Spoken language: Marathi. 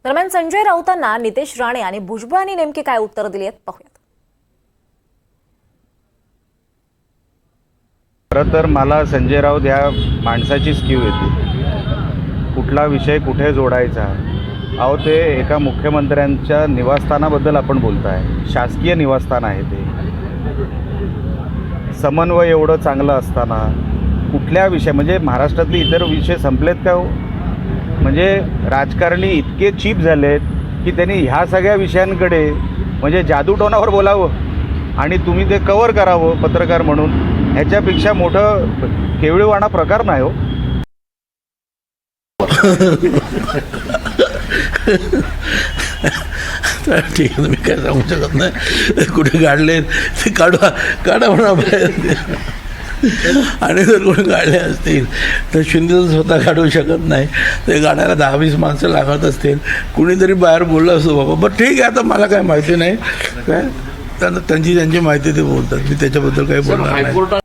दरम्यान संजय राऊतांना नितेश राणे आणि भुजबळांनी नेमकी काय उत्तर दिली आहेत पाहूयात. खरं तर मला संजय राऊत ह्या माणसाचीच कीव येते. कुठला विषय कुठे जोडायचा. अहो, ते एका मुख्यमंत्र्यांच्या निवासस्थानाबद्दल आपण बोलताय. शासकीय निवासस्थान आहे ते. समन्वय एवढं चांगलं असताना कुठल्या विषय, म्हणजे महाराष्ट्रातले इतर विषय संपलेत का हो? म्हणजे राजकारणी इतके चीप झालेत की त्यांनी ह्या सगळ्या विषयांकडे म्हणजे जादूटोणावर बोलावं आणि तुम्ही ते कव्हर करावं पत्रकार म्हणून. ह्याच्यापेक्षा मोठं केवळीवाणा प्रकार नाही हो. ठीक आहे, मी काय सांगू शकत नाही. कुठे काढले ते काढा म्हणा बाहेर. आणि जर कोणी काढले असतील तर शिंदे तर स्वतः काढू शकत नाही. ते काढायला 10-20 माणसं लागत असतील. कुणीतरी बाहेर बोललं असतो बाबा. बरं ठीक आहे, आता मला काय माहिती नाही. काय त्यांची माहिती ते बोलतात. मी त्याच्याबद्दल काही बोलणार नाही.